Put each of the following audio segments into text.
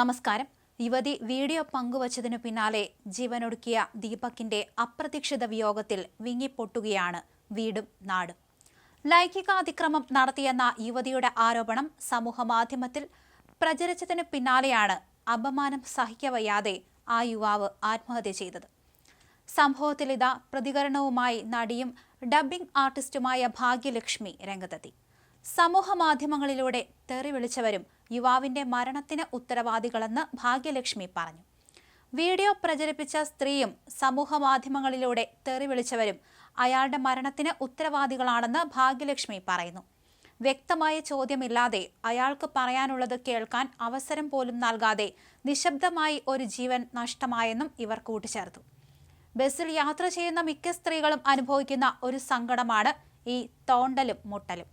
നമസ്കാരം. യുവതി വീഡിയോ പങ്കുവച്ചതിനു പിന്നാലെ ജീവനൊടുക്കിയ ദീപകിന്റെ അപ്രതീക്ഷിത വിയോഗത്തിൽ വിങ്ങിപ്പൊട്ടുകയാണ് വീടും നാടും. ലൈംഗികാതിക്രമം നടത്തിയെന്ന യുവതിയുടെ ആരോപണം സമൂഹമാധ്യമത്തിൽ പ്രചരിച്ചതിനു പിന്നാലെയാണ് അപമാനം സഹിക്കവയ്യാതെ ആ യുവാവ് ആത്മഹത്യ ചെയ്തത്. സംഭവത്തിലിതാ പ്രതികരണവുമായി നടിയും ഡബ്ബിംഗ് ആർട്ടിസ്റ്റുമായ ഭാഗ്യലക്ഷ്മി രംഗത്തെത്തി. സമൂഹമാധ്യമങ്ങളിലൂടെ തെറി വിളിച്ചവരും യുവാവിന്റെ മരണത്തിന് ഉത്തരവാദികളെന്ന് ഭാഗ്യലക്ഷ്മി പറഞ്ഞു. വീഡിയോ പ്രചരിപ്പിച്ച സ്ത്രീയും സമൂഹമാധ്യമങ്ങളിലൂടെ തെറി വിളിച്ചവരും അയാളുടെ മരണത്തിന് ഉത്തരവാദികളാണെന്ന് ഭാഗ്യലക്ഷ്മി പറയുന്നു. വ്യക്തമായ ചോദ്യമില്ലാതെ അയാൾക്ക് പറയാനുള്ളത് കേൾക്കാൻ അവസരം പോലും നൽകാതെ നിശബ്ദമായി ഒരു ജീവൻ നഷ്ടമായെന്നും ഇവർ കൂട്ടിച്ചേർത്തു. ബസ്സിൽ യാത്ര ചെയ്യുന്ന മിക്ക സ്ത്രീകളും അനുഭവിക്കുന്ന ഒരു സങ്കടമാണ് ഈ തോണ്ടലും മുട്ടലും.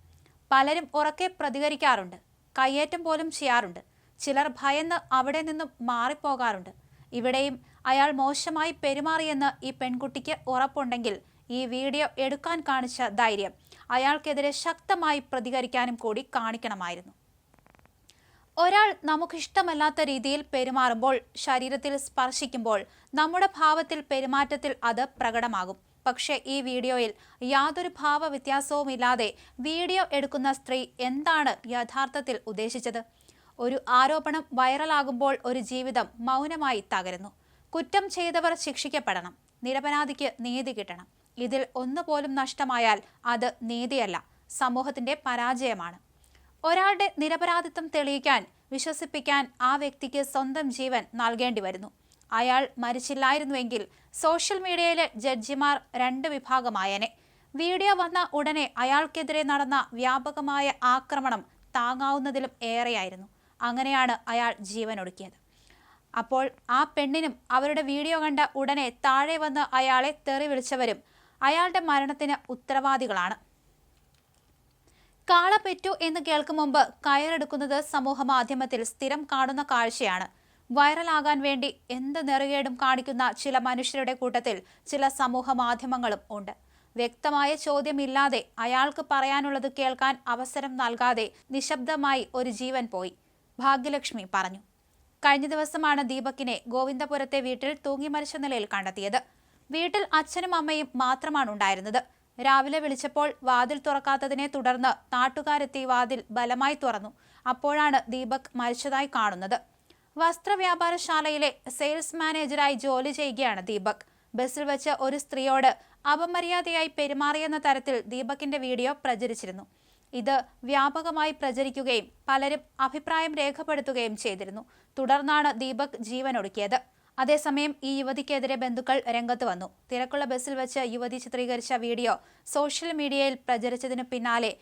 പലരും ഉറക്കെ പ്രതികരിക്കാറുണ്ട്, കയ്യേറ്റം പോലും ചെയ്യാറുണ്ട്. ചിലർ ഭയന്ന് അവിടെ നിന്നും മാറിപ്പോകാറുണ്ട്. ഇവിടെയും അയാൾ മോശമായി പെരുമാറിയെന്ന് ഈ പെൺകുട്ടിക്ക് ഉറപ്പുണ്ടെങ്കിൽ ഈ വീഡിയോ എടുക്കാൻ കാണിച്ച ധൈര്യം അയാൾക്കെതിരെ ശക്തമായി പ്രതികരിക്കാനും കൂടി കാണിക്കണമായിരുന്നു. ഒരാൾ നമുക്കിഷ്ടമല്ലാത്ത രീതിയിൽ പെരുമാറുമ്പോൾ, ശരീരത്തിൽ സ്പർശിക്കുമ്പോൾ നമ്മുടെ ഭാവത്തിൽ, പെരുമാറ്റത്തിൽ അത് പ്രകടമാകും. പക്ഷേ ഈ വീഡിയോയിൽ യാതൊരു ഭാവവ്യത്യാസവുമില്ലാതെ വീഡിയോ എടുക്കുന്ന സ്ത്രീ എന്താണ് യഥാർത്ഥത്തിൽ ഉദ്ദേശിച്ചത്? ഒരു ആരോപണം വൈറലാകുമ്പോൾ ഒരു ജീവിതം മൗനമായി തകരുന്നു. കുറ്റം ചെയ്തവർ ശിക്ഷിക്കപ്പെടണം, നിരപരാധിക്ക് നീതി കിട്ടണം. ഇതിൽ ഒന്നുപോലും നഷ്ടമായാൽ അത് നീതിയല്ല, സമൂഹത്തിന്റെ പരാജയമാണ്. ഒരാളുടെ നിരപരാധിത്വം തെളിയിക്കാൻ, വിശ്വസിപ്പിക്കാൻ ആ വ്യക്തിക്ക് സ്വന്തം ജീവൻ നൽകേണ്ടി വരുന്നു. അയാൾ മരിച്ചില്ലായിരുന്നുവെങ്കിൽ സോഷ്യൽ മീഡിയയിലെ ജഡ്ജിമാർ രണ്ട് വിഭാഗമായേനെ. വീഡിയോ വന്ന ഉടനെ അയാൾക്കെതിരെ നടന്ന വ്യാപകമായ ആക്രമണം താങ്ങാവുന്നതിലും ഏറെയായിരുന്നു. അങ്ങനെയാണ് അയാൾ ജീവനൊടുക്കിയത്. അപ്പോൾ ആ പെണ്ണിനും അവരുടെ വീഡിയോ കണ്ട ഉടനെ താഴെ വന്ന് അയാളെ തെറി വിളിച്ചവരും അയാളുടെ മരണത്തിന് ഉത്തരവാദികളാണ്. കാള പെറ്റു എന്ന് കേൾക്കും മുമ്പ് കയറെടുക്കുന്നത് സമൂഹ മാധ്യമത്തിൽ സ്ഥിരം കാണുന്ന കാഴ്ചയാണ്. വൈറലാകാൻ വേണ്ടി എന്ത് നെറുകേടും കാണിക്കുന്ന ചില മനുഷ്യരുടെ കൂട്ടത്തിൽ ചില സമൂഹ മാധ്യമങ്ങളും ഉണ്ട്. വ്യക്തമായ ചോദ്യമില്ലാതെ അയാൾക്ക് പറയാനുള്ളത് കേൾക്കാൻ അവസരം നൽകാതെ നിശബ്ദമായി ഒരു ജീവൻ പോയി, ഭാഗ്യലക്ഷ്മി പറഞ്ഞു. കഴിഞ്ഞ ദിവസമാണ് ദീപകിനെ ഗോവിന്ദപുരത്തെ വീട്ടിൽ തൂങ്ങി മരിച്ച നിലയിൽ കണ്ടെത്തിയത്. വീട്ടിൽ അച്ഛനും അമ്മയും മാത്രമാണ് ഉണ്ടായിരുന്നത്. രാവിലെ വിളിച്ചപ്പോൾ വാതിൽ തുറക്കാത്തതിനെ തുടർന്ന് നാട്ടുകാരെത്തി വാതിൽ ബലമായി തുറന്നു. അപ്പോഴാണ് ദീപക് മരിച്ചതായി കാണുന്നത്. വസ്ത്രവ്യാപാരശാലയിലെ സെയിൽസ് മാനേജരായി ജോലി ചെയ്യുകയാണ് ദീപക്. ബസ്സിൽ വെച്ച് ഒരു സ്ത്രീയോട് അപമര്യാദയായി പെരുമാറിയെന്ന തരത്തിൽ ദീപകിന്റെ വീഡിയോ പ്രചരിച്ചിരുന്നു. ഇത് വ്യാപകമായി പ്രചരിക്കുകയും പലരും അഭിപ്രായം രേഖപ്പെടുത്തുകയും ചെയ്തിരുന്നു. തുടർന്നാണ് ദീപക് ജീവനൊടുക്കിയത്. അതേസമയം ഈ യുവതിക്കെതിരെ ബന്ധുക്കൾ രംഗത്ത് വന്നു. തിരക്കുള്ള ബസ്സിൽ വെച്ച് യുവതി ചിത്രീകരിച്ച വീഡിയോ സോഷ്യൽ മീഡിയയിൽ പ്രചരിച്ചതിനു പിന്നാലെ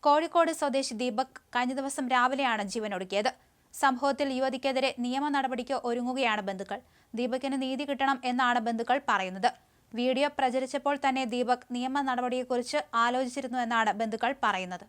കോഴിക്കോട് സ്വദേശി ദീപക് കഴിഞ്ഞ ദിവസം രാവിലെയാണ് ജീവനൊടുക്കിയത്. സംഭവത്തിൽ യുവതിക്കെതിരെ നിയമ നടപടിക്ക് ഒരുങ്ങുകയാണ് ബന്ധുക്കൾ. ദീപകിന് നീതി കിട്ടണം എന്നാണ് ബന്ധുക്കൾ പറയുന്നത്. വീഡിയോ പ്രചരിച്ചപ്പോൾ തന്നെ ദീപക് നിയമ നടപടിയെക്കുറിച്ച് ആലോചിച്ചിരുന്നു എന്നാണ് ബന്ധുക്കൾ പറയുന്നത്.